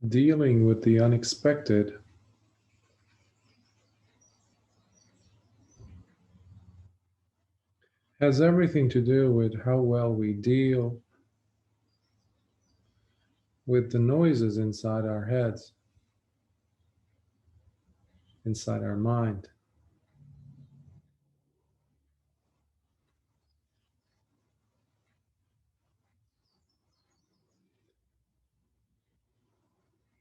dealing with the unexpected has everything to do with how well we deal with the noises inside our heads, inside our mind.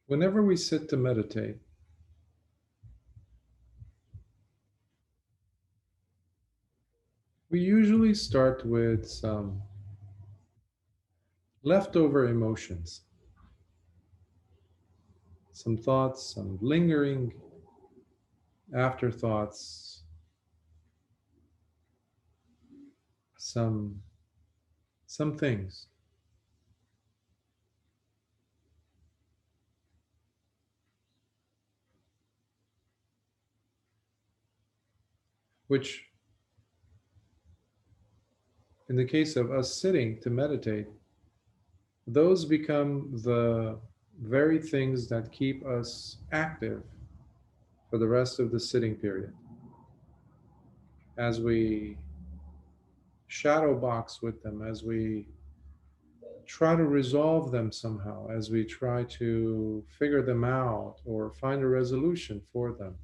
Whenever we sit to meditate, we usually start with some leftover emotions, some thoughts, some lingering afterthoughts, some things which, in the case of us sitting to meditate, those become the very things that keep us active for the rest of the sitting period. As we shadow box with them, as we try to resolve them somehow, as we try to figure them out or find a resolution for them,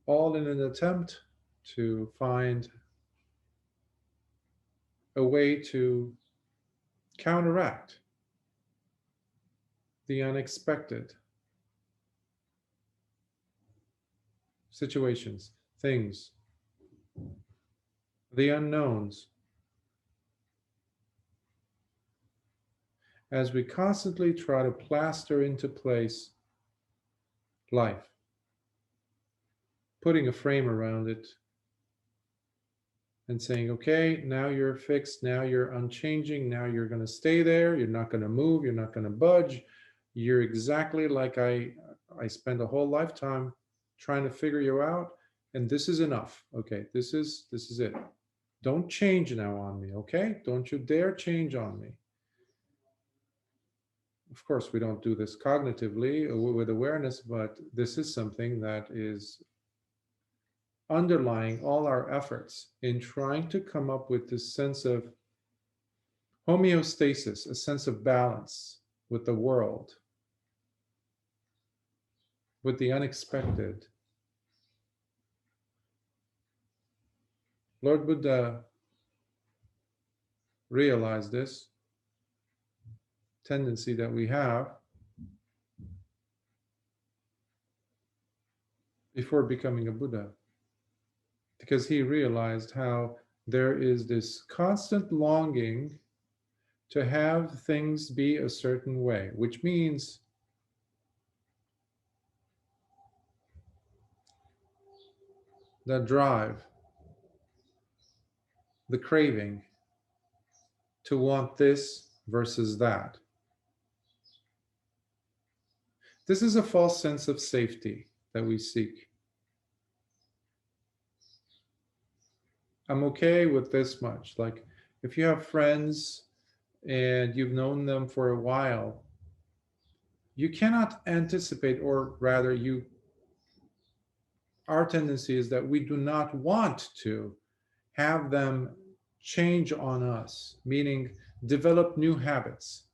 all in an attempt to find a way to counteract the unexpected situations, things, the unknowns, as we constantly try to plaster into place life, putting a frame around it and saying, okay, now you're fixed, now you're unchanging, now you're going to stay there, you're not going to move, you're not going to budge, you're exactly like I spent a whole lifetime trying to figure you out, and this is enough. Okay, this is it. Don't change now on me, okay? Don't you dare change on me. Of course, we don't do this cognitively with awareness, but this is something that is underlying all our efforts in trying to come up with this sense of homeostasis, a sense of balance with the world, with the unexpected. Lord Buddha realized this tendency that we have before becoming a Buddha, because he realized how there is this constant longing to have things be a certain way, which means the drive, the craving to want this versus that. This is a false sense of safety that we seek. I'm okay with this much. Like if you have friends and you've known them for a while, you cannot anticipate, or rather our tendency is that we do not want to have them change on us, meaning develop new habits,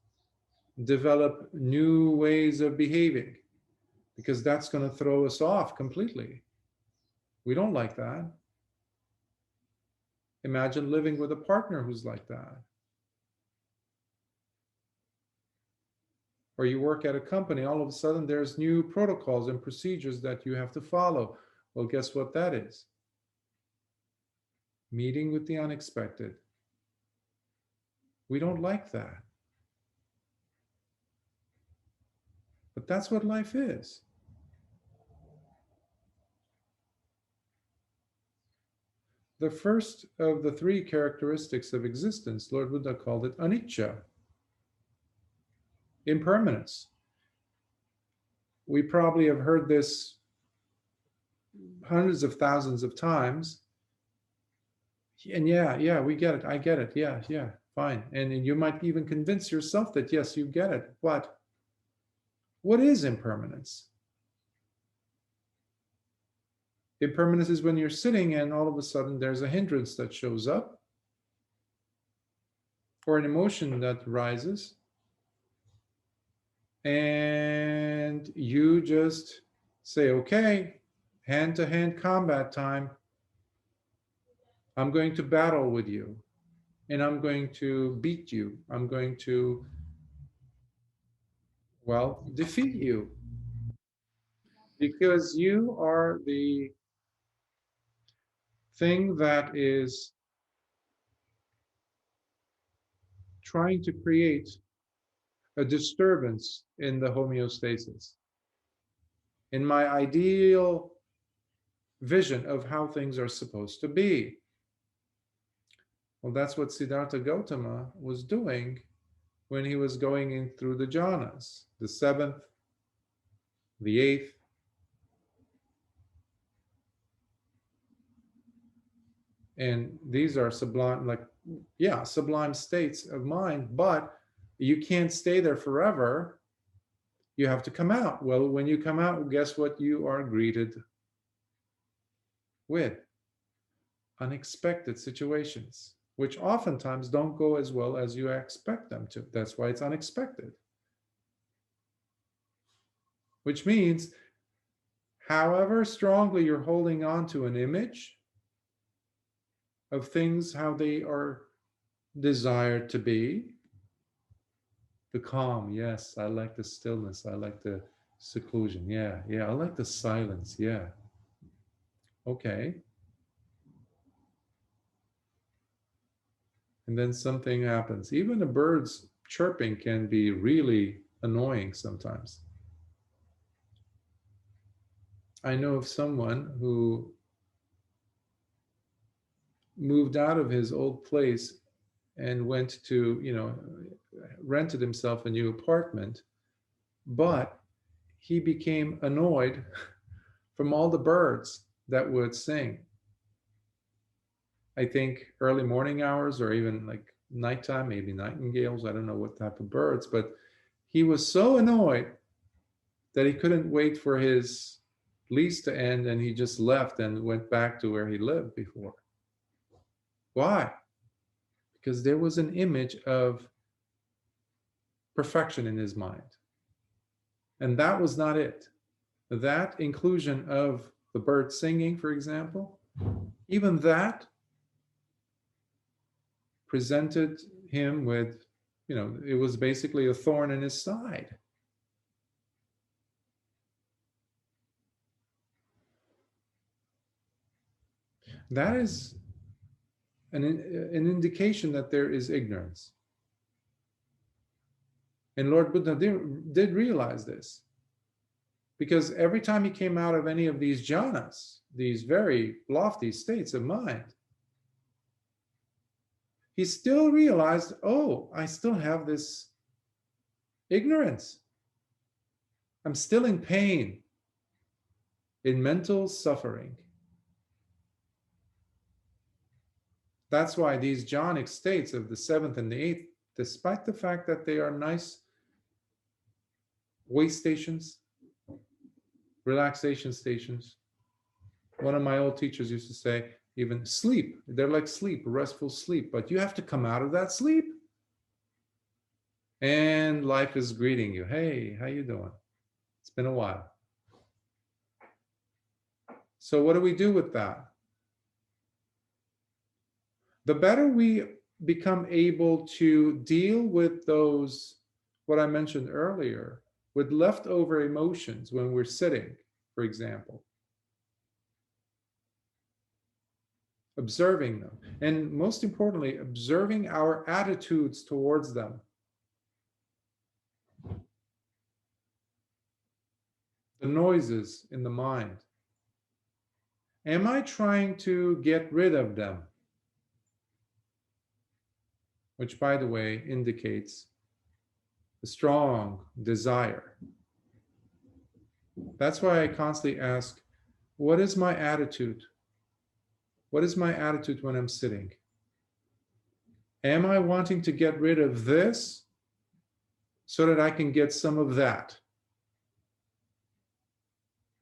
develop new ways of behaving, because that's going to throw us off completely. We don't like that. Imagine living with a partner who's like that. Or you work at a company, all of a sudden there's new protocols and procedures that you have to follow. Well, guess what that is? Meeting with the unexpected. We don't like that. But that's what life is. The first of the three characteristics of existence, Lord Buddha called it anicca, impermanence. We probably have heard this hundreds of thousands of times. And yeah, we get it. I get it. Yeah, fine. And you might even convince yourself that, yes, you get it. But What is impermanence? Impermanence is when you're sitting and all of a sudden there's a hindrance that shows up, or an emotion that rises, and you just say, okay, hand-to-hand combat time. I'm going to battle with you, and I'm going to beat you. I'm going to, well, defeat you, because you are the thing that is trying to create a disturbance in the homeostasis. In my ideal vision of how things are supposed to be. Well, that's what Siddhartha Gautama was doing when he was going in through the jhanas, the 7th, the 8th. And these are sublime, like, yeah, sublime states of mind, but you can't stay there forever. You have to come out. Well, when you come out, guess what you are greeted with? Unexpected situations, which oftentimes don't go as well as you expect them to. That's why it's unexpected. Which means, however strongly you're holding on to an image of things, how they are desired to be, the calm, yes, I like the stillness, I like the seclusion, yeah, I like the silence, yeah. Okay. And then something happens. Even the birds chirping can be really annoying sometimes. I know of someone who moved out of his old place and went to, rented himself a new apartment, but he became annoyed from all the birds that would sing. I think early morning hours, or even like nighttime, maybe nightingales, I don't know what type of birds, but he was so annoyed that he couldn't wait for his lease to end, and he just left and went back to where he lived before. Why? Because there was an image of perfection in his mind. And that was not it. That inclusion of the bird singing, for example, even that presented him with, it was basically a thorn in his side. That is an indication that there is ignorance. And Lord Buddha did realize this, because every time he came out of any of these jhanas, these very lofty states of mind, he still realized, oh, I still have this ignorance. I'm still in pain, in mental suffering. That's why these jhanic states of the 7th and the 8th, despite the fact that they are nice way stations, relaxation stations. One of my old teachers used to say, even sleep, they're like sleep, restful sleep, but you have to come out of that sleep. And life is greeting you. Hey, how you doing? It's been a while. So what do we do with that? The better we become able to deal with those, what I mentioned earlier, with leftover emotions when we're sitting, for example, observing them, and most importantly, observing our attitudes towards them. The noises in the mind. Am I trying to get rid of them? Which, by the way, indicates a strong desire. That's why I constantly ask, what is my attitude? What is my attitude when I'm sitting? Am I wanting to get rid of this so that I can get some of that?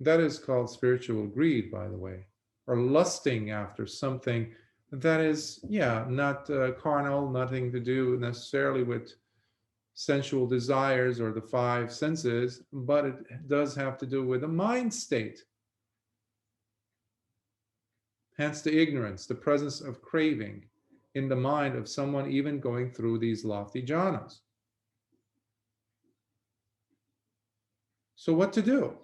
That is called spiritual greed, by the way, or lusting after something that is, yeah, not carnal, nothing to do necessarily with sensual desires or the five senses, but it does have to do with a mind state. Hence the ignorance, the presence of craving in the mind of someone even going through these lofty jhanas. So what to do?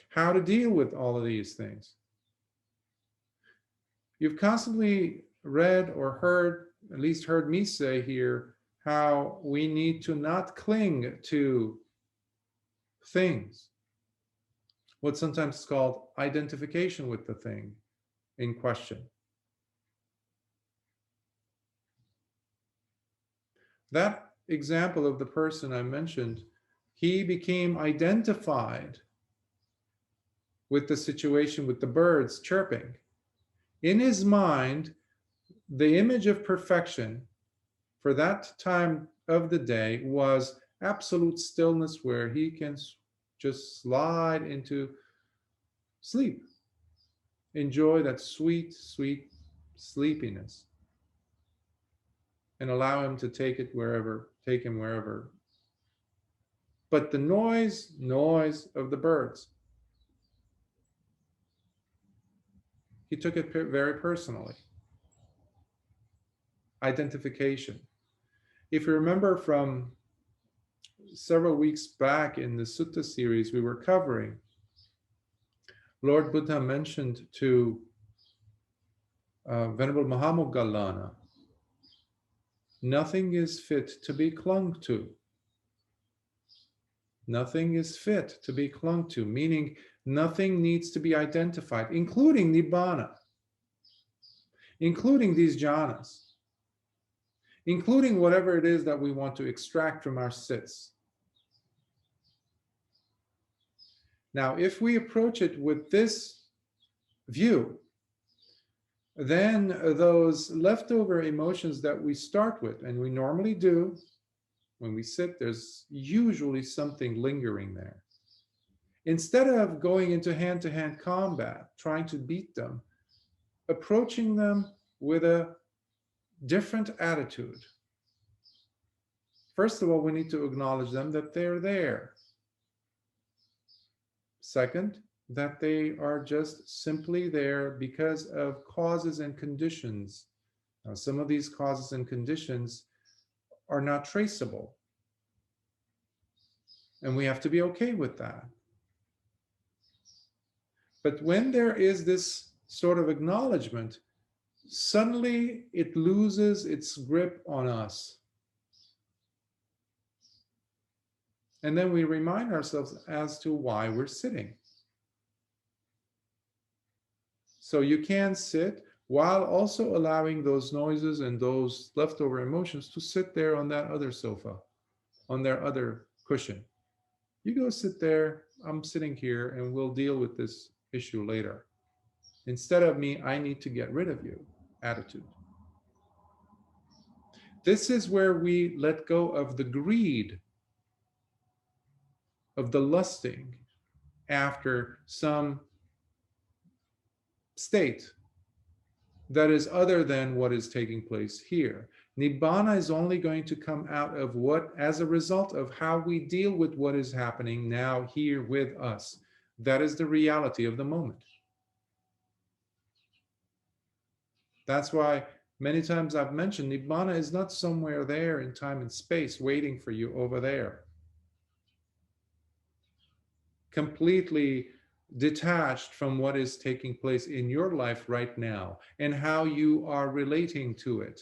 How to deal with all of these things? You've constantly read or heard, at least heard me say here, how we need to not cling to things. What's sometimes called identification with the thing in question. That example of the person I mentioned, he became identified with the situation with the birds chirping. In his mind, the image of perfection for that time of the day was absolute stillness where he can just slide into sleep. Enjoy that sweet, sweet sleepiness and allow him to take him wherever. But the noise of the birds, he took it very personally. Identification. If you remember from several weeks back in the Sutta series we were covering, Lord Buddha mentioned to Venerable Mahamoggallana, nothing is fit to be clung to. Nothing is fit to be clung to, meaning nothing needs to be identified, including Nibbana, including these jhanas, including whatever it is that we want to extract from our sits. Now, if we approach it with this view, then those leftover emotions that we start with, and we normally do, when we sit, there's usually something lingering there. Instead of going into hand-to-hand combat, trying to beat them, approaching them with a different attitude. First of all, we need to acknowledge them that they're there. Second, that they are just simply there because of causes and conditions. Now, some of these causes and conditions are not traceable. And we have to be okay with that. But when there is this sort of acknowledgement, suddenly it loses its grip on us. And then we remind ourselves as to why we're sitting. So you can sit while also allowing those noises and those leftover emotions to sit there on that other sofa, on their other cushion. You go sit there, I'm sitting here, and we'll deal with this issue later. Instead of me, I need to get rid of you attitude. This is where we let go of the greed, of the lusting after some state that is other than what is taking place here. Nibbana is only going to come out of what, as a result of how we deal with what is happening now here with us. That is the reality of the moment. That's why many times I've mentioned Nibbana is not somewhere there in time and space waiting for you over there. Completely detached from what is taking place in your life right now and how you are relating to it.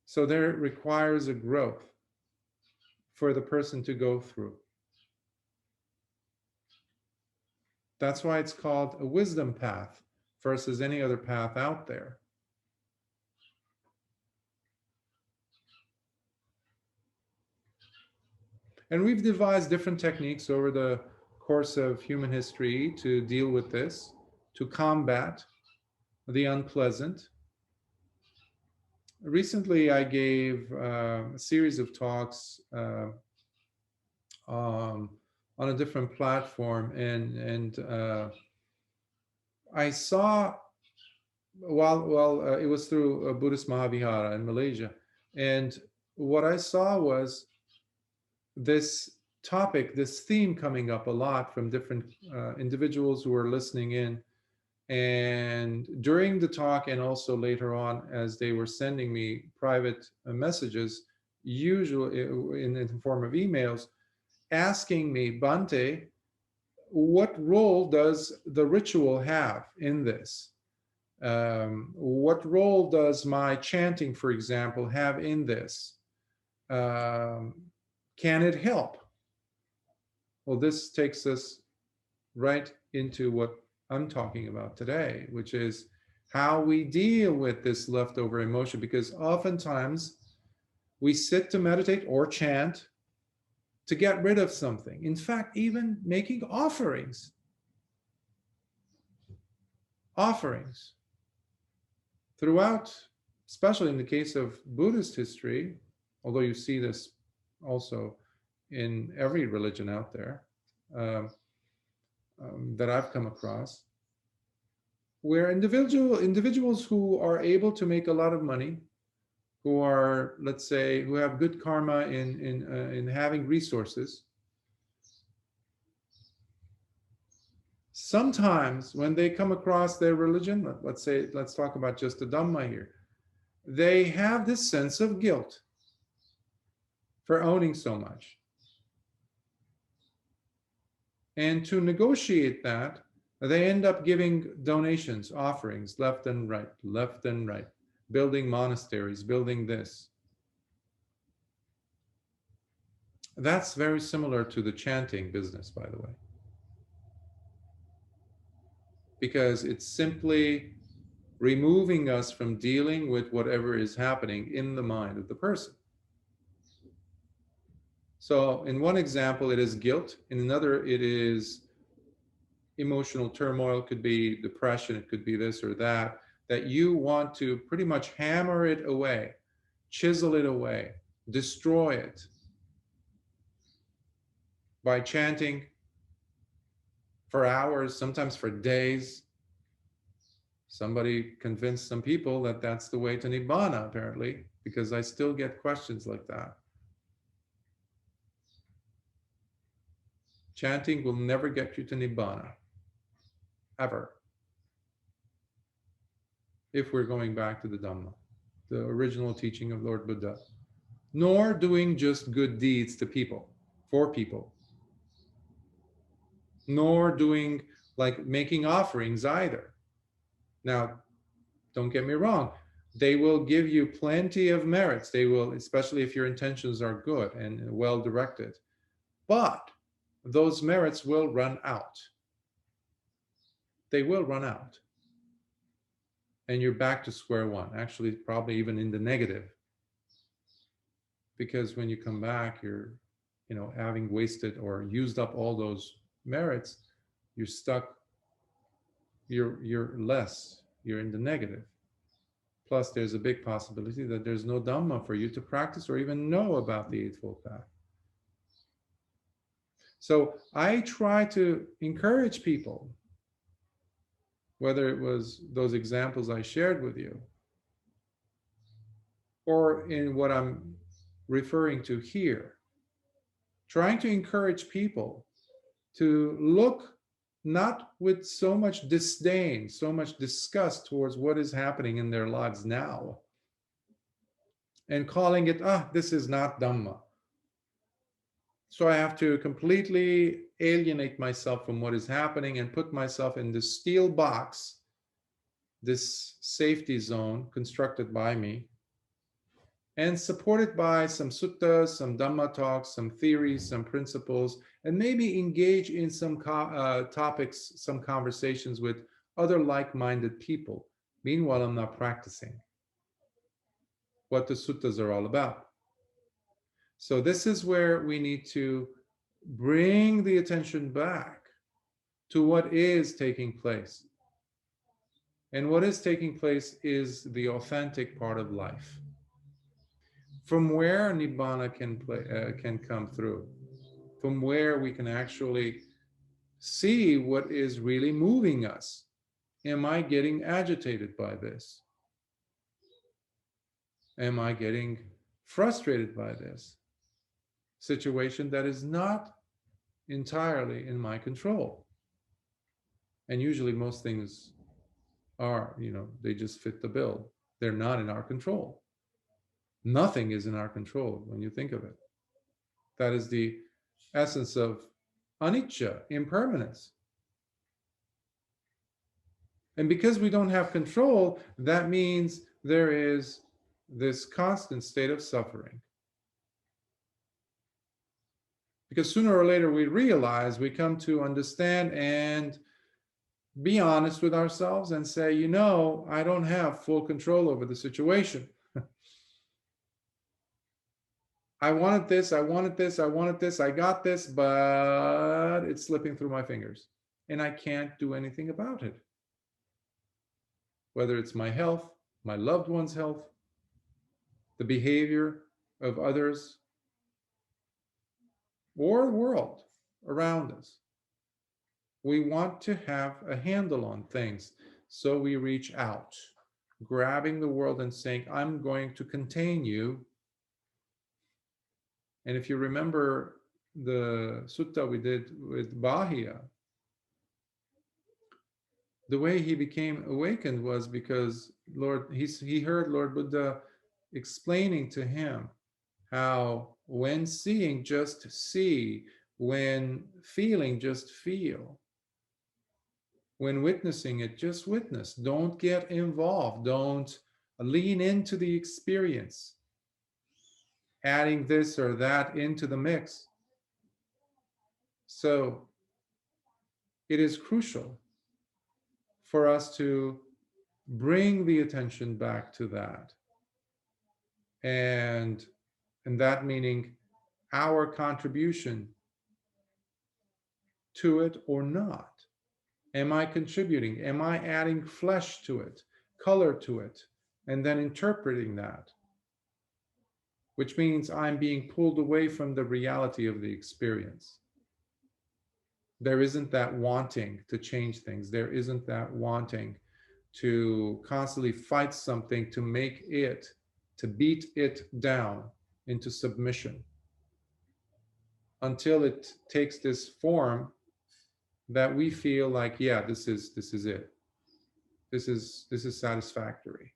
So there requires a growth for the person to go through. That's why it's called a wisdom path versus any other path out there. And we've devised different techniques over the course of human history to deal with this, to combat the unpleasant. recently I gave a series of talks um, on a different platform, and I saw it was through a Buddhist Mahavihara in Malaysia, and what I saw was this topic, this theme coming up a lot from different individuals who were listening in. And during the talk, and also later on, as they were sending me private messages, usually in the form of emails, asking me, Bhante, what role does the ritual have in this? What role does my chanting, for example, have in this? Um, can it help? Well, this takes us right into what I'm talking about today, which is how we deal with this leftover emotion, because oftentimes we sit to meditate or chant to get rid of something. In fact, even making offerings. Throughout, especially in the case of Buddhist history, although you see this also in every religion out there that I've come across, where individuals who are able to make a lot of money, who are, let's say, who have good karma in having resources, sometimes when they come across their religion, let's talk about just the Dhamma here, they have this sense of guilt for owning so much. And to negotiate that, they end up giving donations, offerings, left and right, building monasteries, building this. That's very similar to the chanting business, by the way, because it's simply removing us from dealing with whatever is happening in the mind of the person. So in one example, it is guilt. In another, it is emotional turmoil. It could be depression. It could be this or that you want to pretty much hammer it away, chisel it away, destroy it by chanting for hours, sometimes for days. Somebody convinced some people that that's the way to Nibbana, apparently, because I still get questions like that. Chanting will never get you to Nibbana, ever. If we're going back to the Dhamma, the original teaching of Lord Buddha. Nor doing just good deeds to people, for people. Nor doing, like, making offerings either. Now, don't get me wrong, they will give you plenty of merits. They will, especially if your intentions are good and well directed. But those merits will run out. They will run out. And you're back to square one, actually, probably even in the negative. Because when you come back, you're, having wasted or used up all those merits, you're stuck, you're less, you're in the negative. Plus, there's a big possibility that there's no Dhamma for you to practice or even know about the Eightfold Path. So I try to encourage people, whether it was those examples I shared with you, or in what I'm referring to here, trying to encourage people to look not with so much disdain, so much disgust towards what is happening in their lives now, and calling it, this is not Dhamma. So I have to completely alienate myself from what is happening and put myself in this steel box, this safety zone constructed by me, and supported by some suttas, some Dhamma talks, some theories, some principles, and maybe engage in some topics, some conversations with other like-minded people. Meanwhile, I'm not practicing what the suttas are all about. So this is where we need to bring the attention back to what is taking place. And what is taking place is the authentic part of life. from where Nibbana can come through, from where we can actually see what is really moving us. Am I getting agitated by this? Am I getting frustrated by this situation that is not entirely in my control? And usually most things are, they just fit the bill. They're not in our control. Nothing is in our control when you think of it. That is the essence of anicca, impermanence. And because we don't have control, that means there is this constant state of suffering. Because sooner or later we realize, we come to understand and be honest with ourselves and say, I don't have full control over the situation. I wanted this, I wanted this, I wanted this, I got this, but it's slipping through my fingers. And I can't do anything about it. Whether it's my health, my loved one's health, the behavior of others, or the world around us. We want to have a handle on things, so we reach out, grabbing the world and saying, I'm going to contain you. And if you remember the sutta we did with Bahia, the way he became awakened was because he heard Lord Buddha explaining to him how when seeing, just see, when feeling, just feel, when witnessing it, just witness. Don't get involved. Don't lean into the experience, adding this or that into the mix. So it is crucial for us to bring the attention back to that. And that meaning our contribution to it or not. Am I contributing? Am I adding flesh to it, color to it, and then interpreting that? Which means I'm being pulled away from the reality of the experience. There isn't that wanting to change things. There isn't that wanting to constantly fight something to make it, to beat it down into submission until it takes this form that we feel like, yeah, this is it. This is satisfactory.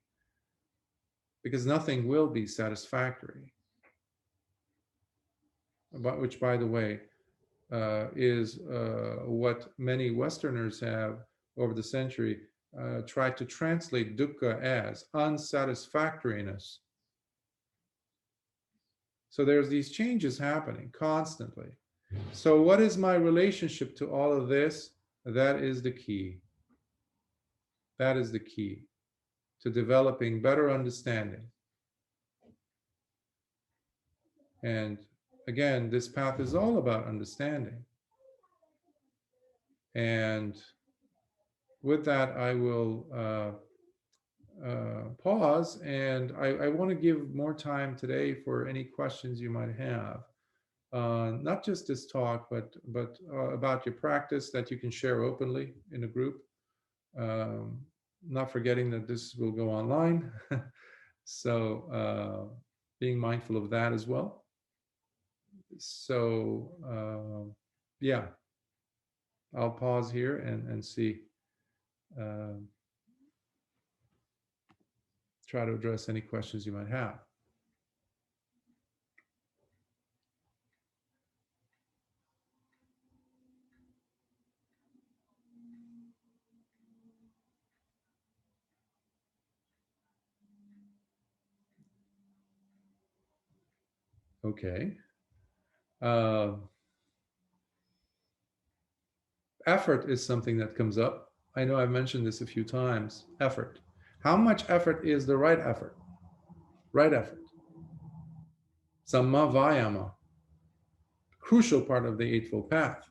Because nothing will be satisfactory. Which, by the way, is what many Westerners have over the century tried to translate dukkha as unsatisfactoriness. So there's these changes happening constantly. So what is my relationship to all of this? That is the key. That is the key to developing better understanding. And again, this path is all about understanding. And with that, I will pause, and I want to give more time today for any questions you might have. Not just this talk, but about your practice that you can share openly in a group. Not forgetting that this will go online. So being mindful of that as well. So yeah, I'll pause here and see. Try to address any questions you might have. Okay. Effort is something that comes up. I know I've mentioned this a few times. Effort. How much effort is the right effort? Right effort. Samma vayama. Crucial part of the Eightfold Path.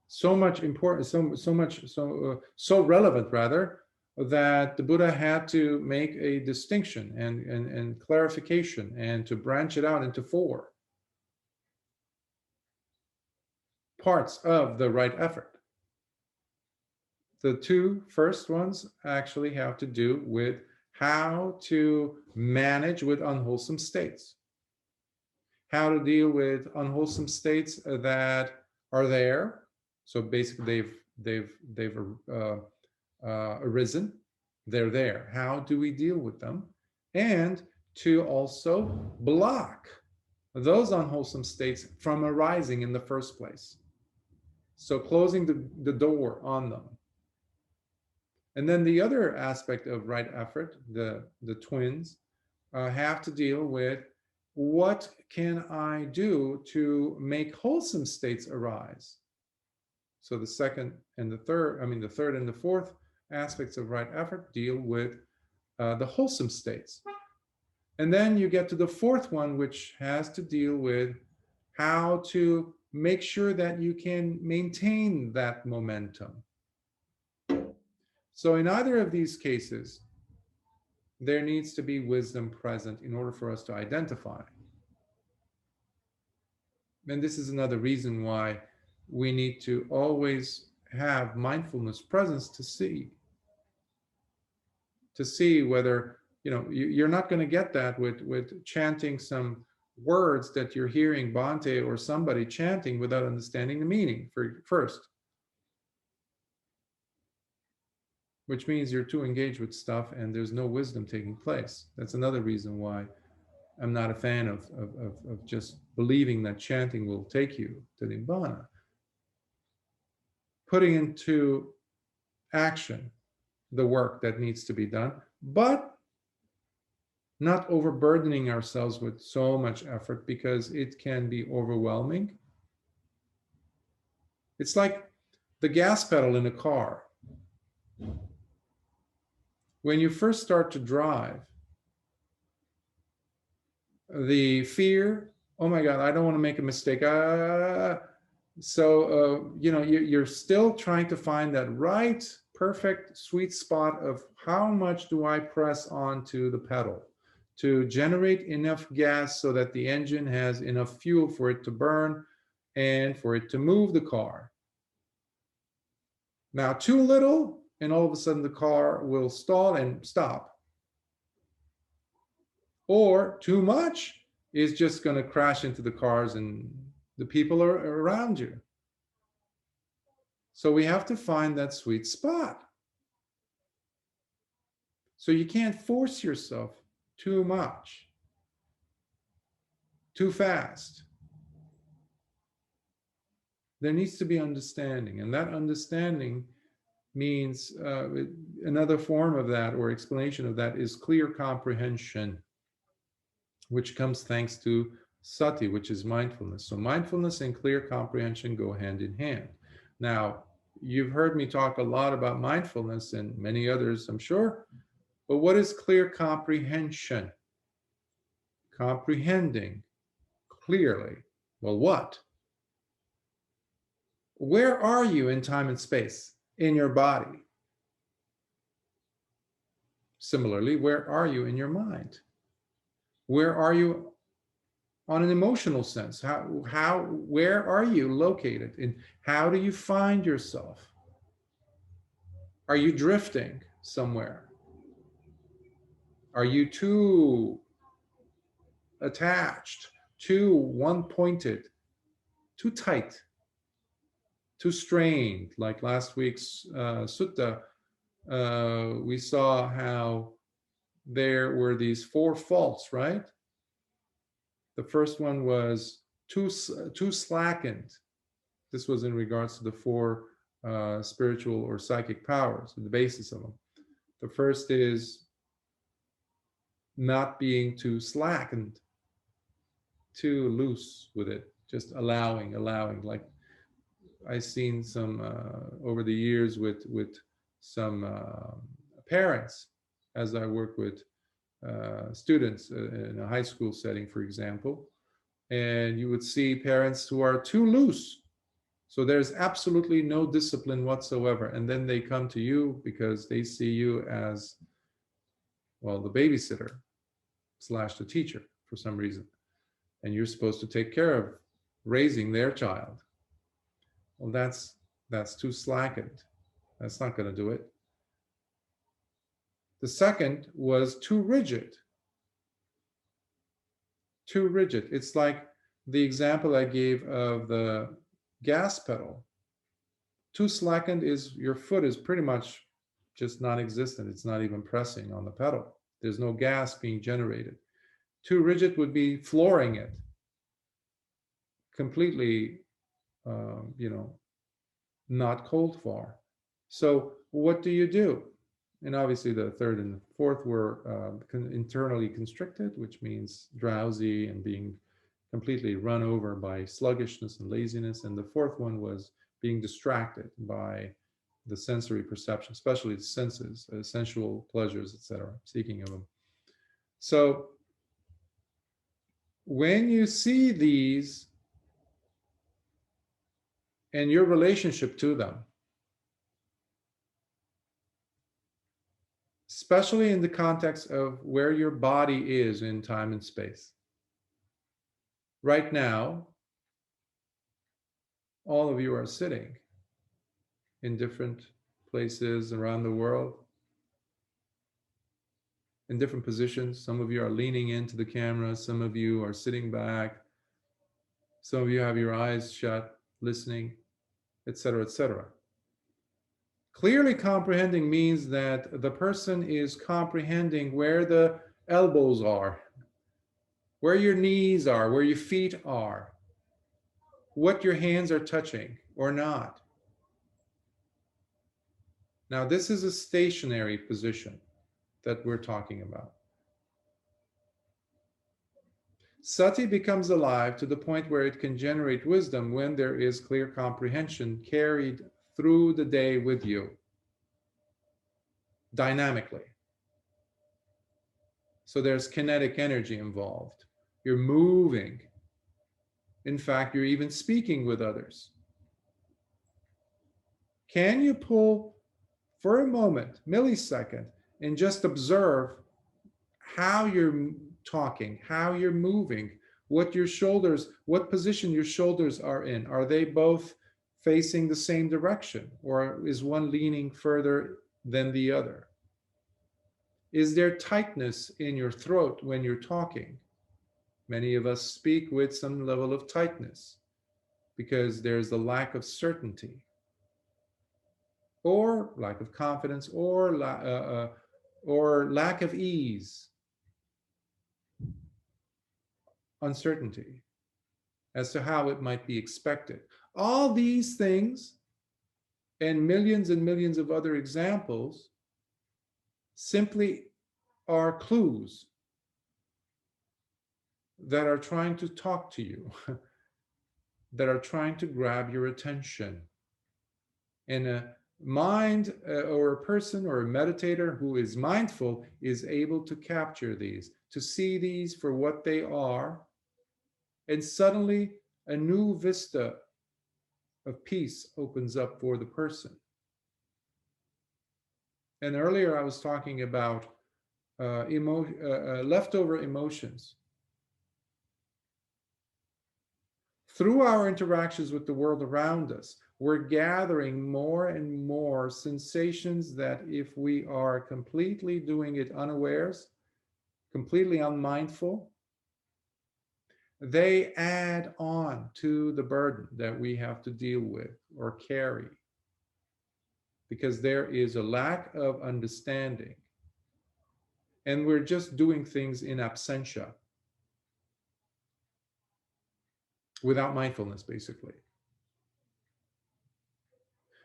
So much important, so relevant rather, that the Buddha had to make a distinction and clarification and to branch it out into four parts of the right effort. The two first ones actually have to do with how to manage with unwholesome states, how to deal with unwholesome states that are there. So basically, they've arisen. They're there. How do we deal with them? And to also block those unwholesome states from arising in the first place. So closing the door on them. And then the other aspect of right effort, the twins, have to deal with what can I do to make wholesome states arise? So the second and the third, the third and the fourth aspects of right effort deal with the wholesome states. And then you get to the fourth one, which has to deal with how to make sure that you can maintain that momentum. So in either of these cases, there needs to be wisdom present in order for us to identify. And this is another reason why we need to always have mindfulness presence to see whether, you're not going to get that with chanting some words that you're hearing Bhante or somebody chanting without understanding the meaning first. Which means you're too engaged with stuff and there's no wisdom taking place. That's another reason why I'm not a fan of just believing that chanting will take you to Nibbana. Putting into action the work that needs to be done, but not overburdening ourselves with so much effort because it can be overwhelming. It's like the gas pedal in a car. When you first start to drive, the fear, oh my God, I don't want to make a mistake. You're still trying to find that right, perfect, sweet spot of how much do I press onto the pedal to generate enough gas so that the engine has enough fuel for it to burn and for it to move the car. Now, too little, and all of a sudden the car will stall and stop. Or too much is just going to crash into the cars and the people are around you. So we have to find that sweet spot. So you can't force yourself too much, too fast. There needs to be understanding, and that understanding means another form of that or explanation of that is clear comprehension, which comes thanks to sati, which is mindfulness. So mindfulness and clear comprehension go hand in hand. Now, you've heard me talk a lot about mindfulness and many others, I'm sure, but what is clear comprehension? Comprehending clearly. Well, what? Where are you in time and space? In your body. Similarly, where are you in your mind? Where are you on an emotional sense? Where are you located? And how do you find yourself? Are you drifting somewhere? Are you too attached, too one-pointed, too tight, too strained? Like last week's sutta, we saw how there were these four faults, right? The first one was too slackened. This was in regards to the four spiritual or psychic powers, the basis of them. The first is not being too slackened, too loose with it, just allowing. Like I've seen some over the years with some parents as I work with students in a high school setting, for example, and you would see parents who are too loose. So there's absolutely no discipline whatsoever. And then they come to you because they see you as, well, the babysitter / the teacher for some reason. And you're supposed to take care of raising their child. Well, that's too slackened. That's not going to do it. The second was too rigid. Too rigid. It's like the example I gave of the gas pedal. Too slackened is your foot is pretty much just non-existent. It's not even pressing on the pedal. There's no gas being generated. Too rigid would be flooring it completely, not cold for. So what do you do? And obviously the third and the fourth were internally constricted, which means drowsy and being completely run over by sluggishness and laziness. And the fourth one was being distracted by the sensory perception, especially the senses, sensual pleasures, etc., seeking of them. So when you see these and your relationship to them, especially in the context of where your body is in time and space. Right now, all of you are sitting in different places around the world, in different positions. Some of you are leaning into the camera, some of you are sitting back, some of you have your eyes shut, listening, etc., etc. Clearly comprehending means that the person is comprehending where the elbows are, where your knees are, where your feet are, what your hands are touching or not. Now, this is a stationary position that we're talking about. Sati becomes alive to the point where it can generate wisdom when there is clear comprehension carried through the day with you, dynamically. So there's kinetic energy involved. You're moving. In fact, you're even speaking with others. Can you pull for a moment, millisecond, and just observe how you're talking, how you're moving, what your shoulders, what position your shoulders are in? Are they both facing the same direction, or is one leaning further than the other? Is there tightness in your throat when you're talking? Many of us speak with some level of tightness because there's a lack of certainty, or lack of confidence, or lack of ease, uncertainty as to how it might be expected. All these things and millions of other examples simply are clues that are trying to talk to you, that are trying to grab your attention. And a mind or a person or a meditator who is mindful is able to capture these, to see these for what they are, and suddenly a new vista of peace opens up for the person. And earlier I was talking about leftover emotions. Through our interactions with the world around us, we're gathering more and more sensations that, if we are completely doing it unawares, completely unmindful, they add on to the burden that we have to deal with or carry, because there is a lack of understanding. And we're just doing things in absentia, without mindfulness, basically.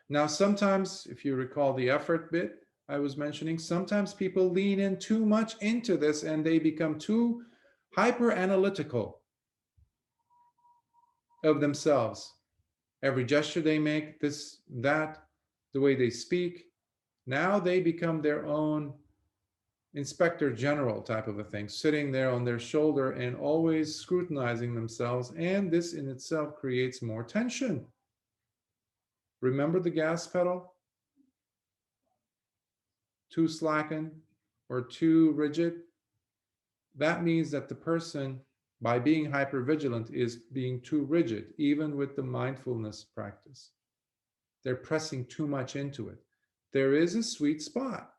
Now, sometimes, if you recall the effort bit I was mentioning, sometimes people lean in too much into this and they become too hyper analytical of themselves. Every gesture they make, this, that, the way they speak, now they become their own inspector general type of a thing, sitting there on their shoulder and always scrutinizing themselves. And this in itself creates more tension. Remember the gas pedal? Too slackened or too rigid? That means that the person, by being hypervigilant, is being too rigid, even with the mindfulness practice. They're pressing too much into it. There is a sweet spot.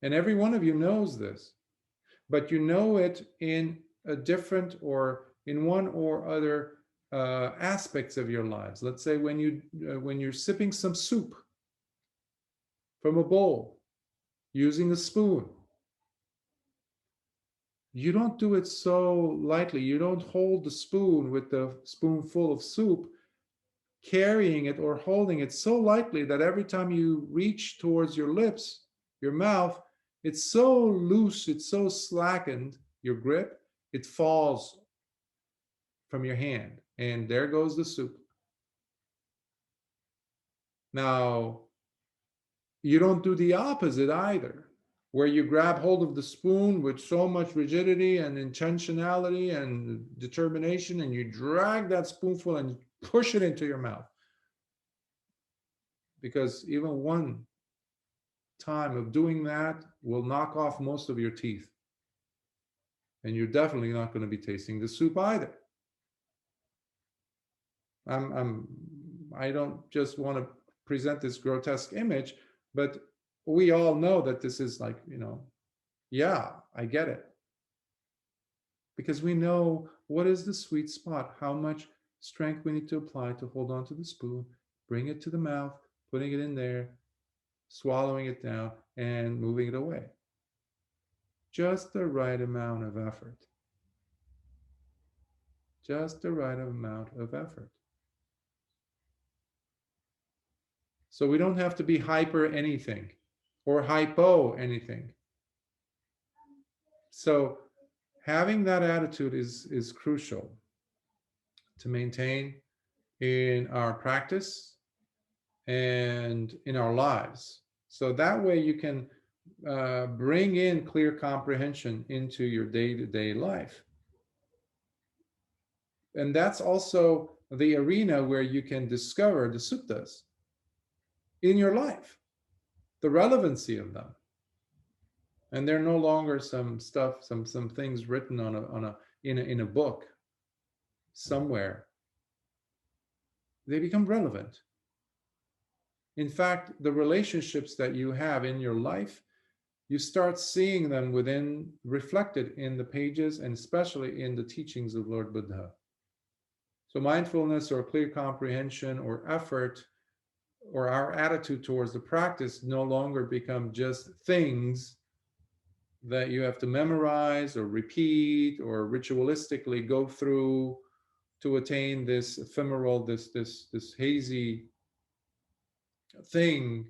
And every one of you knows this, but you know it in a different or in one or other aspects of your lives. Let's say when you're sipping some soup from a bowl, using a spoon, you don't do it so lightly. You don't hold the spoon with the spoonful of soup, carrying it or holding it so lightly that every time you reach towards your lips, your mouth, it's so loose, it's so slackened, your grip, it falls from your hand. And there goes the soup. Now, you don't do the opposite either, where you grab hold of the spoon with so much rigidity and intentionality and determination, and you drag that spoonful and push it into your mouth. Because even one time of doing that will knock off most of your teeth. And you're definitely not going to be tasting the soup either. I don't just want to present this grotesque image, but we all know that this is like, yeah, I get it. Because we know what is the sweet spot, how much strength we need to apply to hold on to the spoon, bring it to the mouth, putting it in there, swallowing it down, and moving it away. Just the right amount of effort. Just the right amount of effort. So we don't have to be hyper anything or hypo anything. So having that attitude is crucial to maintain in our practice and in our lives. So that way you can bring in clear comprehension into your day-to-day life. And that's also the arena where you can discover the suttas in your life, the relevancy of them. And they're no longer some stuff, some things written in a book somewhere. They become relevant. In fact, the relationships that you have in your life, you start seeing them reflected in the pages, and especially in the teachings of Lord Buddha. So mindfulness or clear comprehension or effort or our attitude towards the practice no longer become just things that you have to memorize or repeat or ritualistically go through to attain this ephemeral, this hazy thing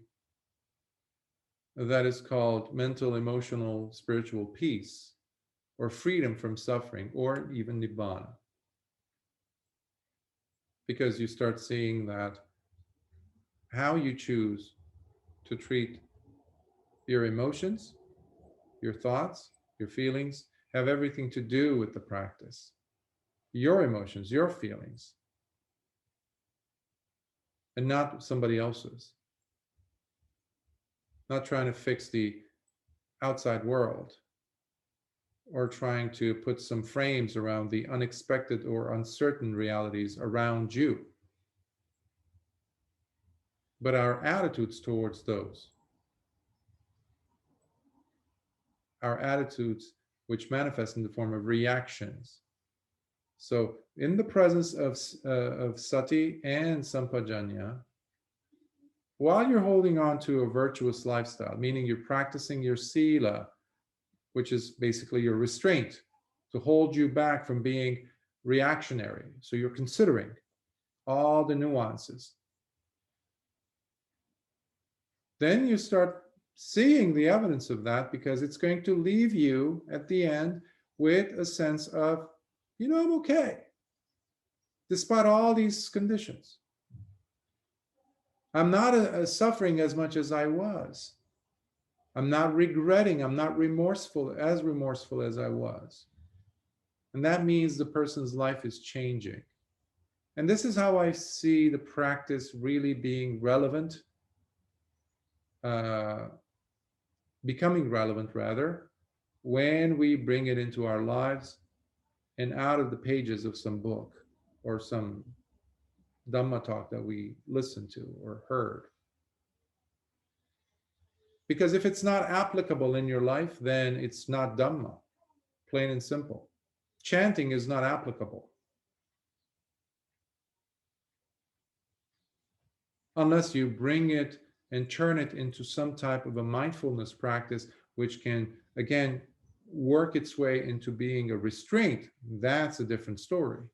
that is called mental, emotional, spiritual peace, or freedom from suffering, or even nibbana. Because you start seeing that how you choose to treat your emotions, your thoughts, your feelings, have everything to do with the practice. Your emotions, your feelings, and not somebody else's. Not trying to fix the outside world or trying to put some frames around the unexpected or uncertain realities around you. But our attitudes towards those, our attitudes which manifest in the form of reactions. So in the presence of sati and sampajanya, while you're holding on to a virtuous lifestyle, meaning you're practicing your sila, which is basically your restraint to hold you back from being reactionary. So you're considering all the nuances. Then you start seeing the evidence of that, because it's going to leave you at the end with a sense of, I'm okay, despite all these conditions. I'm not suffering as much as I was. I'm not regretting, I'm not remorseful as I was. And that means the person's life is changing. And this is how I see the practice really being relevant, becoming relevant rather, when we bring it into our lives and out of the pages of some book or some Dhamma talk that we listened to or heard. Because if it's not applicable in your life, then it's not Dhamma, plain and simple. Chanting is not applicable unless you bring it and turn it into some type of a mindfulness practice, which can, again, work its way into being a restraint. That's a different story,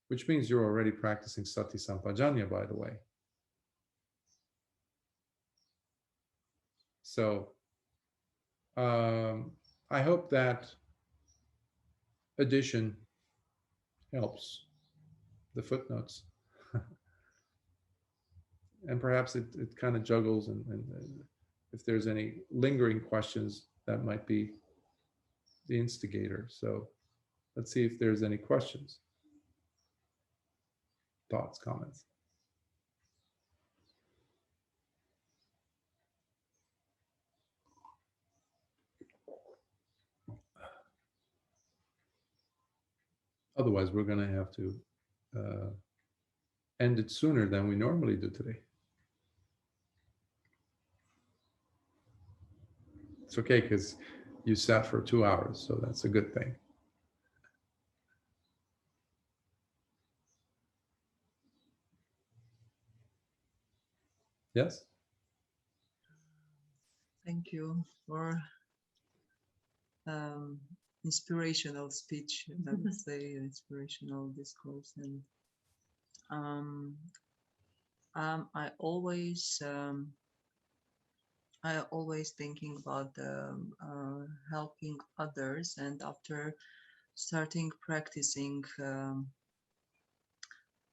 which means you're already practicing sati sampajanya, by the way. So I hope that addition helps, the footnotes. And perhaps it kind of juggles, and if there's any lingering questions, that might be the instigator. So let's see if there's any questions, thoughts, comments. Otherwise, we're going to have to end it sooner than we normally do today. It's okay, because you sat for 2 hours, so that's a good thing. Yes? Thank you for inspirational speech, I would say, inspirational discourse. And I always thinking about helping others, and after starting practicing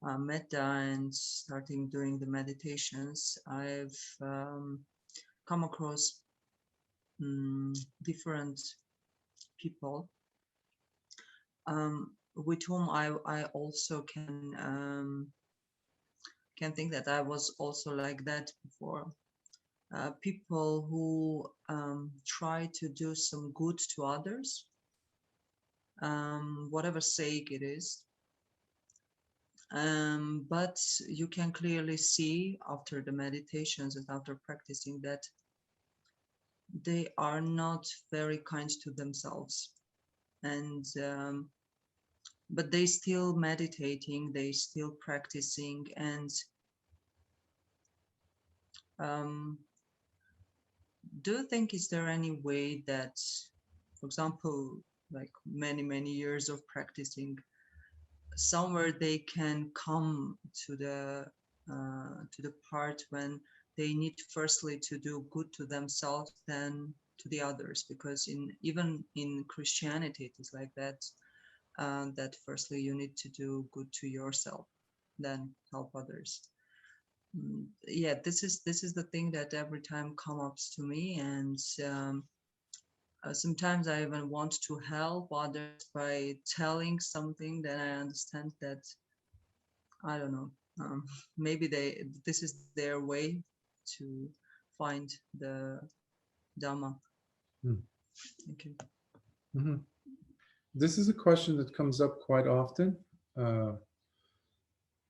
metta and starting doing the meditations, I've come across different people with whom I also can think that I was also like that before. People who try to do some good to others, whatever sake it is. But you can clearly see after the meditations and after practicing that they are not very kind to themselves. And but they still meditating, they still practicing, and do you think, is there any way that, for example, like many years of practicing, somewhere they can come to the part when they need firstly to do good to themselves, then to the others? Because even in Christianity it is like that, that firstly you need to do good to yourself, then help others. Yeah, this is the thing that every time comes up to me. And sometimes I even want to help others by telling something that I understand that, I don't know, maybe this is their way to find the Dhamma. Thank you. Mm-hmm. This is a question that comes up quite often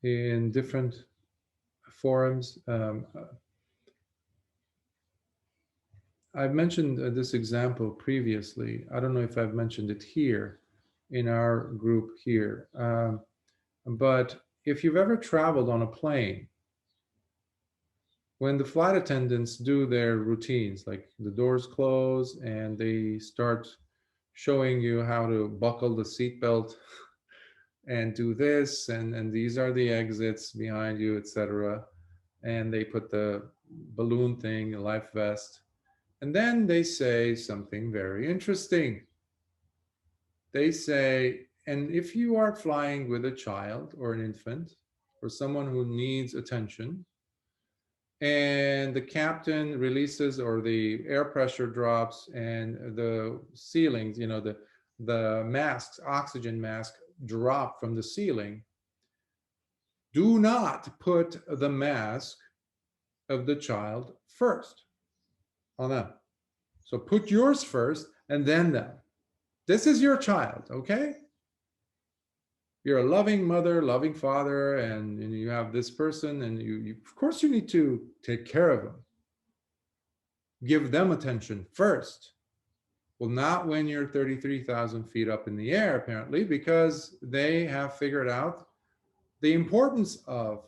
in different forums. I've mentioned this example previously. I don't know if I've mentioned it here in our group here. But if you've ever traveled on a plane, when the flight attendants do their routines, like the doors close and they start showing you how to buckle the seatbelt and do this, and these are the exits behind you, etc. And they put the balloon thing, a life vest, and then they say something very interesting. They say, and if you are flying with a child or an infant or someone who needs attention, and the captain releases or the air pressure drops and the ceilings, the masks, oxygen mask, drop from the ceiling, Do not put the mask of the child first on them. So put yours first and then them. This is your child, okay? You're a loving mother, loving father, and you have this person, and you of course you need to take care of them. Give them attention first. Well, not when you're 33,000 feet up in the air, apparently, because they have figured out the importance of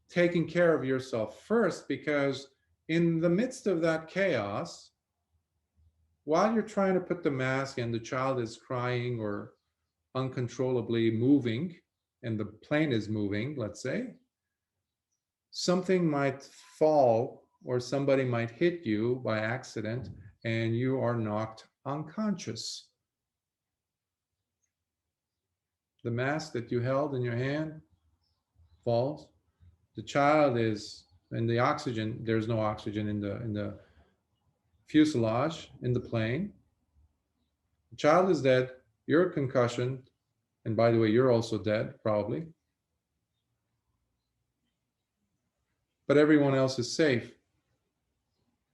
taking care of yourself first, because in the midst of that chaos, while you're trying to put the mask and the child is crying or uncontrollably moving and the plane is moving, let's say, something might fall or somebody might hit you by accident and you are knocked unconscious. The mask that you held in your hand falls. The child is in the oxygen. There's no oxygen in the fuselage in the plane. The child is dead. You're concussioned. And by the way, you're also dead, probably. But everyone else is safe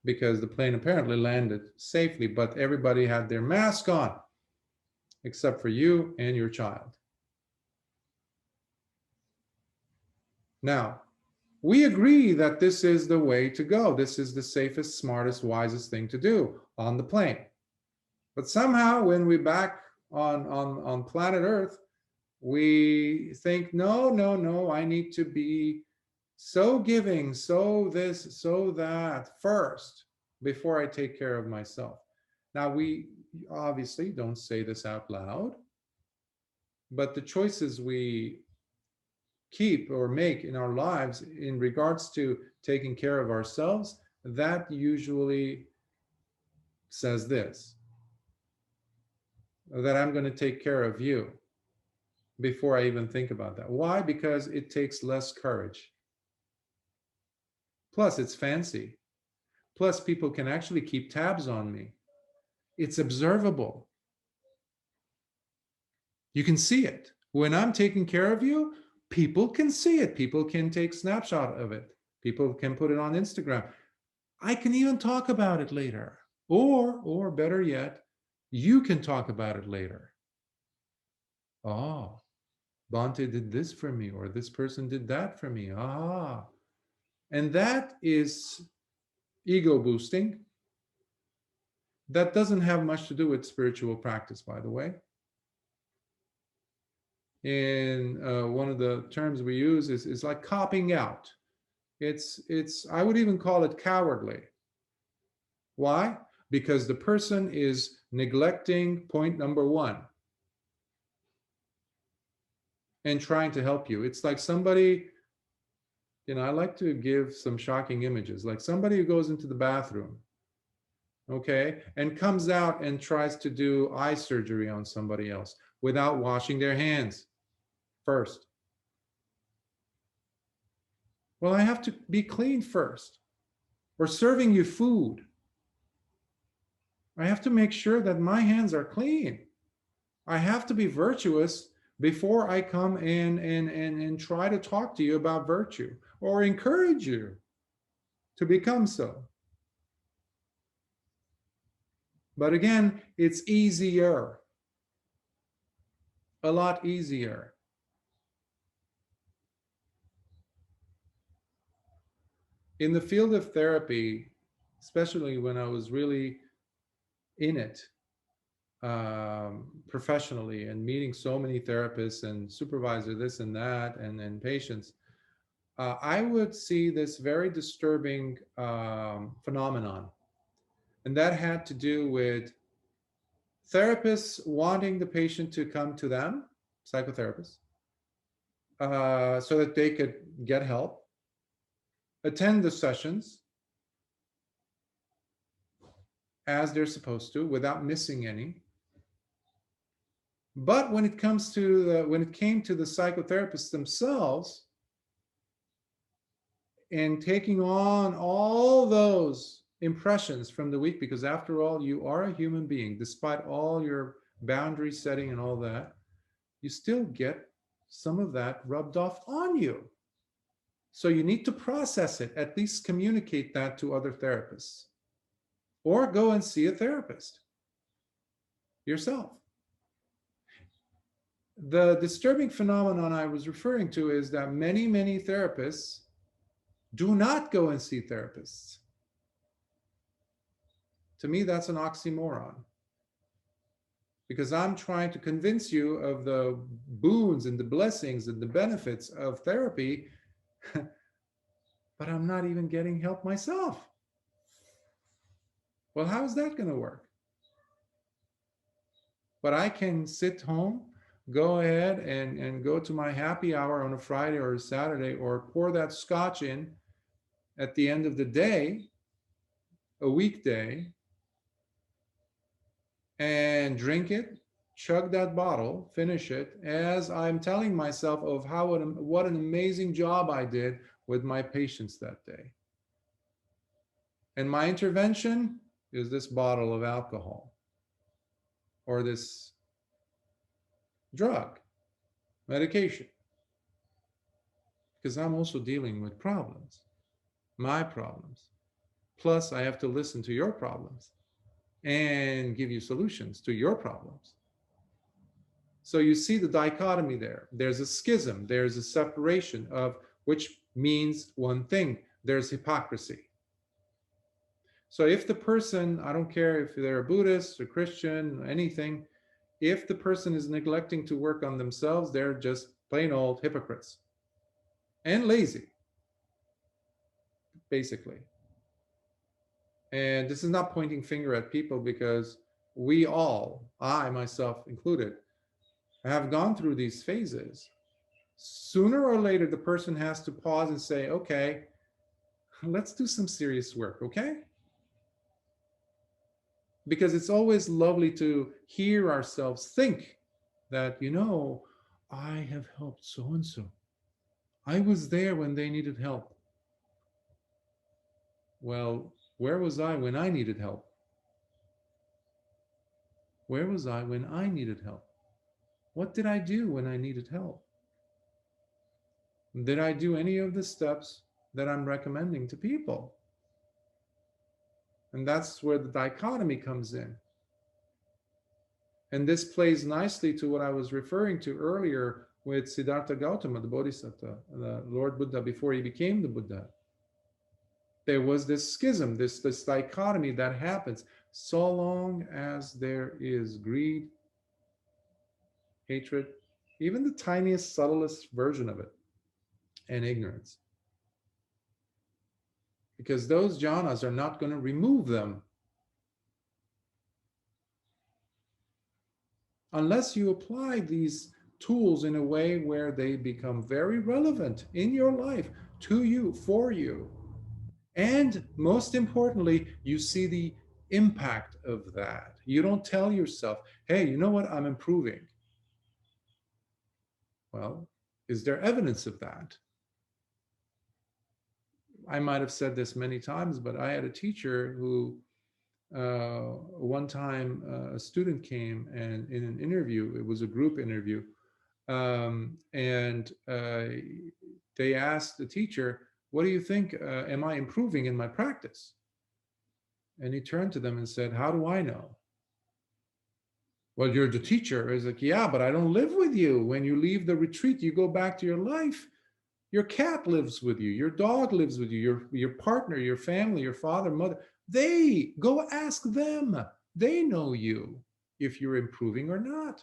because the plane apparently landed safely, but everybody had their mask on except for you and your child. Now, we agree that this is the way to go. This is the safest, smartest, wisest thing to do on the plane. But somehow when we're back on planet Earth, we think, no, I need to be so giving, so this, so that first, before I take care of myself. Now, we obviously don't say this out loud, but the choices we keep or make in our lives in regards to taking care of ourselves, that usually says this, that I'm going to take care of you before I even think about that. Why? Because it takes less courage. Plus, it's fancy. Plus, people can actually keep tabs on me. It's observable. You can see it. When I'm taking care of you, people can see it. People can take snapshot of it. People can put it on Instagram. I can even talk about it later. Or better yet, you can talk about it later. Oh, Bhante did this for me, or this person did that for me. Ah. And that is ego boosting. That doesn't have much to do with spiritual practice, by the way. And one of the terms we use is like copping out. It's I would even call it cowardly. Why? Because the person is neglecting point number one and trying to help you. It's like somebody, I like to give some shocking images, like somebody who goes into the bathroom, okay, and comes out and tries to do eye surgery on somebody else without washing their hands first. Well, I have to be clean first. Or serving you food, I have to make sure that my hands are clean. I have to be virtuous before I come in and try to talk to you about virtue or encourage you to become so. But again, it's easier, a lot easier. In the field of therapy, especially when I was really in it professionally and meeting so many therapists and supervisor this and that and patients, I would see this very disturbing phenomenon. And that had to do with therapists wanting the patient to come to them, psychotherapists, so that they could get help, attend the sessions as they're supposed to without missing any. But when it came to the psychotherapists themselves and taking on all those impressions from the week, because after all, you are a human being, despite all your boundary setting and all that, you still get some of that rubbed off on you. So you need to process it, at least communicate that to other therapists, or go and see a therapist yourself. The disturbing phenomenon I was referring to is that many, many therapists do not go and see therapists. To me, that's an oxymoron. Because I'm trying to convince you of the boons and the blessings and the benefits of therapy, but I'm not even getting help myself. Well, how is that going to work? But I can sit home, go ahead and go to my happy hour on a Friday or a Saturday, or pour that scotch in at the end of the day, a weekday, and drink it, chug that bottle, finish it, as I'm telling myself of what an amazing job I did with my patients that day. And my intervention is this bottle of alcohol or this drug, medication. Because I'm also dealing with problems, my problems. Plus, I have to listen to your problems and give you solutions to your problems. So you see the dichotomy there. There's a schism, there's a separation of which means one thing. There's hypocrisy. So if the person, I don't care if they're a Buddhist or Christian, anything, if the person is neglecting to work on themselves, they're just plain old hypocrites and lazy, basically. And this is not pointing finger at people, because we all, I myself included, have gone through these phases. Sooner or later, the person has to pause and say, okay, let's do some serious work, okay? Because it's always lovely to hear ourselves think that, I have helped so-and-so. I was there when they needed help. Well, where was I when I needed help? Where was I when I needed help? What did I do when I needed help? Did I do any of the steps that I'm recommending to people? And that's where the dichotomy comes in. And this plays nicely to what I was referring to earlier with Siddhartha Gautama, the Bodhisattva, the Lord Buddha, before he became the Buddha. There was this schism, this dichotomy that happens so long as there is greed, hatred, even the tiniest, subtlest version of it, and ignorance. Because those jhanas are not going to remove them unless you apply these tools in a way where they become very relevant in your life, to you, for you. And most importantly, you see the impact of that. You don't tell yourself, hey, you know what, I'm improving. Well, is there evidence of that? I might have said this many times, but I had a teacher who one time a student came, and in an interview, it was a group interview, and they asked the teacher, what do you think, am I improving in my practice? And he turned to them and said, how do I know? Well, you're the teacher. He's like, yeah, but I don't live with you. When you leave the retreat, you go back to your life. Your cat lives with you. Your dog lives with you. Your partner, your family, your father, mother. They, go ask them. They know you, if you're improving or not.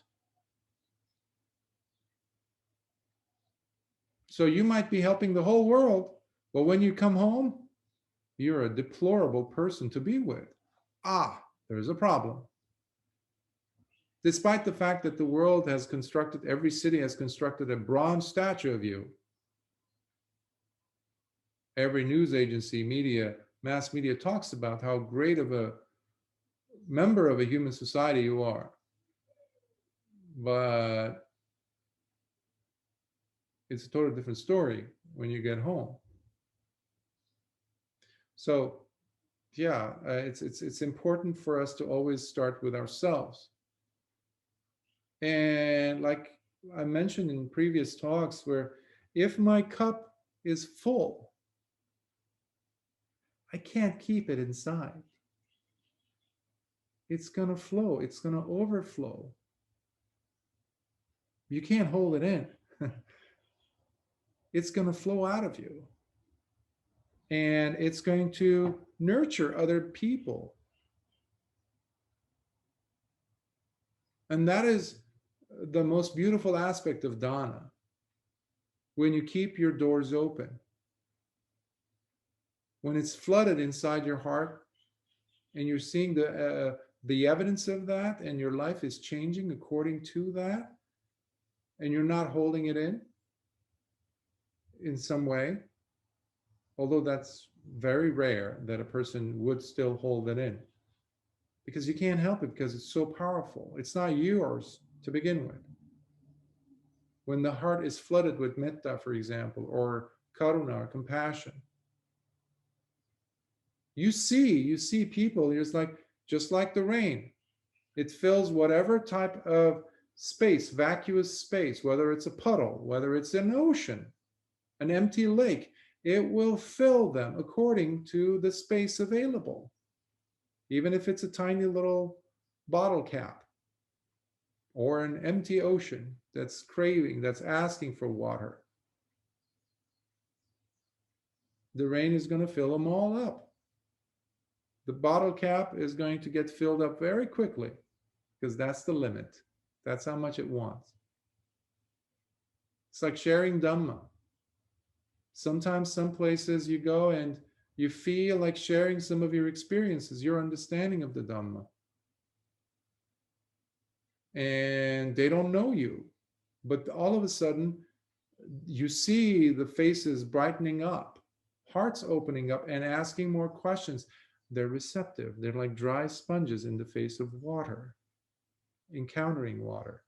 So you might be helping the whole world, but when you come home, you're a deplorable person to be with. There's a problem. Despite the fact that the world has constructed, every city has constructed a bronze statue of you. Every news agency, media, mass media talks about how great of a member of a human society you are. But it's a totally different story when you get home. So, yeah, it's important for us to always start with ourselves. And like I mentioned in previous talks, where if my cup is full, I can't keep it inside. It's going to flow, it's going to overflow. You can't hold it in. It's going to flow out of you. And it's going to nurture other people. And that is the most beautiful aspect of dana, when you keep your doors open. When it's flooded inside your heart and you're seeing the evidence of that, and your life is changing according to that, and you're not holding it in some way, although that's very rare that a person would still hold it in, because you can't help it, because it's so powerful. It's not yours to begin with. When the heart is flooded with metta, for example, or karuna, or compassion, you see people, just like the rain. It fills whatever type of space, vacuous space, whether it's a puddle, whether it's an ocean, an empty lake, it will fill them according to the space available. Even if it's a tiny little bottle cap or an empty ocean that's craving, that's asking for water, the rain is going to fill them all up. The bottle cap is going to get filled up very quickly, because that's the limit. That's how much it wants. It's like sharing Dhamma. Sometimes some places you go and you feel like sharing some of your experiences, your understanding of the Dhamma. And they don't know you. But all of a sudden, you see the faces brightening up, hearts opening up and asking more questions. They're receptive. They're like dry sponges in the face of water, encountering water.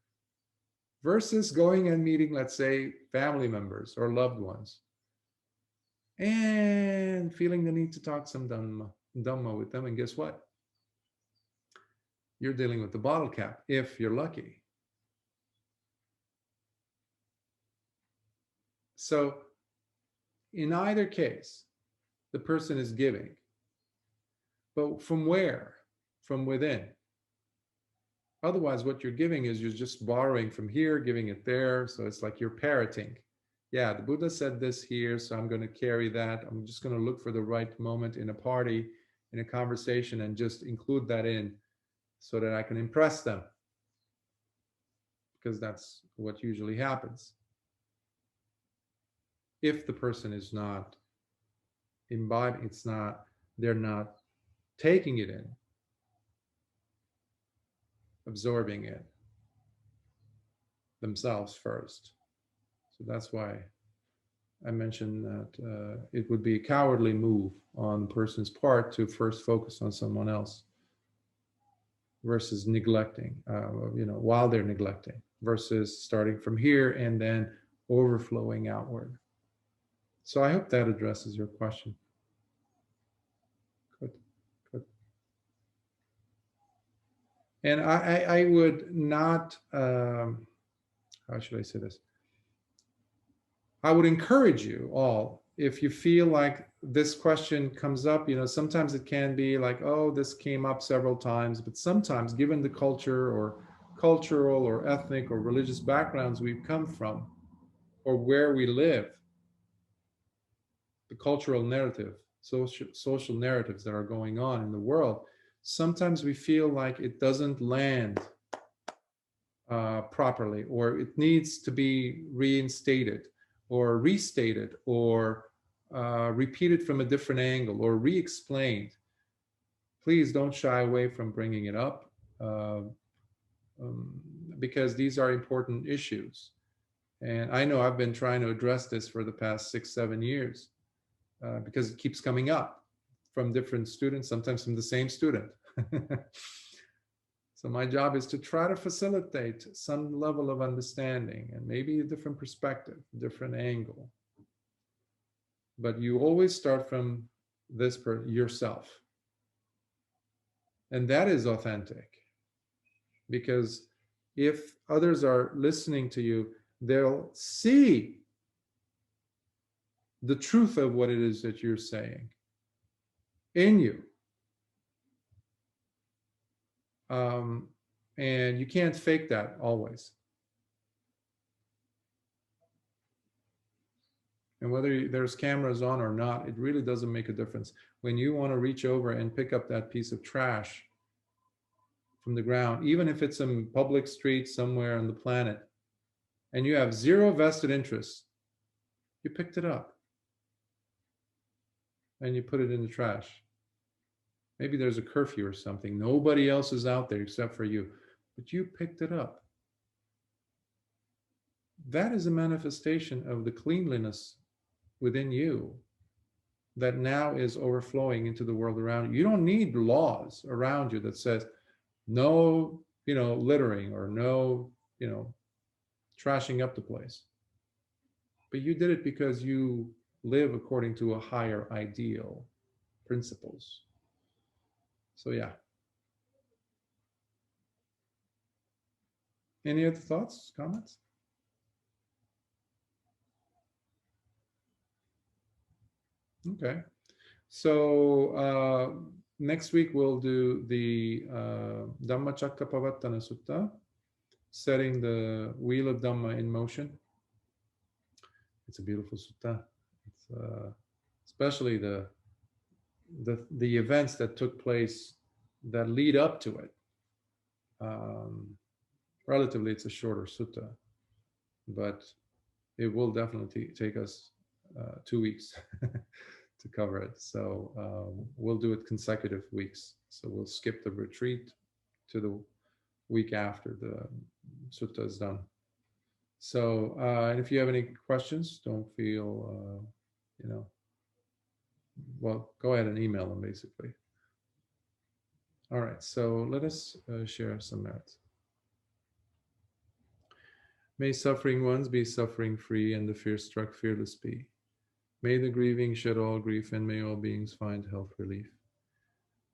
Versus going and meeting, let's say, family members or loved ones, and feeling the need to talk some Dhamma with them. And guess what? You're dealing with the bottle cap, if you're lucky. So in either case, the person is giving. But from where? From within. Otherwise, what you're giving is you're just borrowing from here, giving it there. So it's like you're parroting. Yeah, the Buddha said this here, so I'm going to carry that. I'm just going to look for the right moment in a party, in a conversation, and just include that in so that I can impress them. Because that's what usually happens. If the person is not imbibing, they're not taking it in, absorbing it themselves first. So that's why I mentioned that it would be a cowardly move on the person's part to first focus on someone else versus neglecting, while they're neglecting, versus starting from here and then overflowing outward. So I hope that addresses your question. Good. And I would not, how should I say this? I would encourage you all, if you feel like this question comes up, sometimes it can be like, oh, this came up several times, but sometimes, given the culture or cultural or ethnic or religious backgrounds we've come from, or where we live, the cultural narrative, social narratives that are going on in the world, sometimes we feel like it doesn't land properly, or it needs to be reinstated or restated or repeated from a different angle or re-explained. Please don't shy away from bringing it up, because these are important issues. And I know I've been trying to address this for the past 6-7 years, because it keeps coming up from different students, sometimes from the same student. So my job is to try to facilitate some level of understanding and maybe a different perspective, different angle. But you always start from this yourself. And that is authentic, because if others are listening to you, they'll see the truth of what it is that you're saying in you. And you can't fake that always. And whether there's cameras on or not, it really doesn't make a difference. When you want to reach over and pick up that piece of trash from the ground, even if it's a public street somewhere on the planet, and you have zero vested interest, you picked it up and you put it in the trash. Maybe there's a curfew or something. Nobody else is out there except for you, but you picked it up. That is a manifestation of the cleanliness within you that now is overflowing into the world around you. You don't need laws around you that says no, littering or no, trashing up the place. But you did it because you live according to a higher ideal, principles. So yeah. Any other thoughts, comments? Okay. So next week we'll do the Dhammacakkappavattana Sutta, setting the wheel of Dhamma in motion. It's a beautiful sutta. It's, especially the events that took place that lead up to it. Relatively, it's a shorter sutta, but it will definitely take us 2 weeks to cover it. So we'll do it consecutive weeks. So we'll skip the retreat to the week after the sutta is done. So, and if you have any questions, don't feel, well, go ahead and email them basically. All right, so let us share some merits. May suffering ones be suffering free and the fear-struck fearless be. May the grieving shed all grief and may all beings find health relief.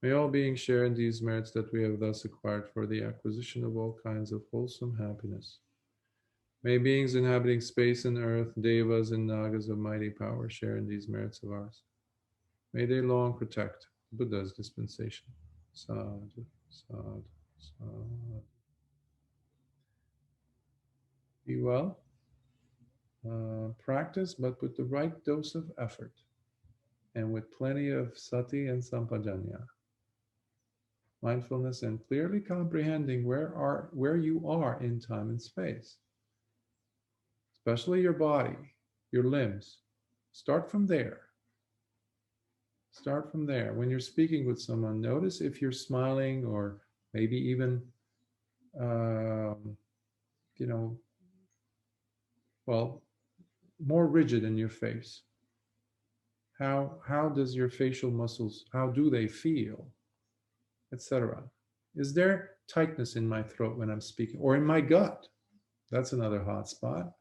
May all beings share in these merits that we have thus acquired for the acquisition of all kinds of wholesome happiness. May beings inhabiting space and earth, devas and nagas of mighty power share in these merits of ours. May they long protect Buddha's dispensation. Sadhu, sadhu, sadhu. Be well. Practice, but with the right dose of effort and with plenty of sati and sampajanya. Mindfulness and clearly comprehending where you are in time and space. Especially your body, your limbs. Start from there. Start from there. When you're speaking with someone, notice if you're smiling or maybe even, more rigid in your face. How does your facial muscles, how do they feel, etc.? Is there tightness in my throat when I'm speaking or in my gut? That's another hot spot.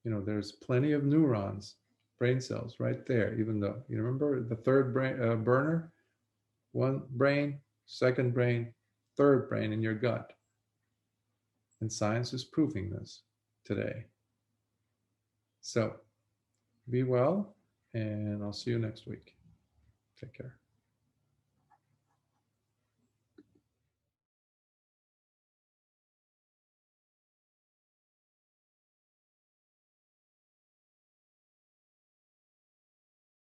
There's plenty of neurons, brain cells right there, even though, you remember the third brain burner? One brain, second brain, third brain in your gut. And science is proving this today. So be well, and I'll see you next week. Take care.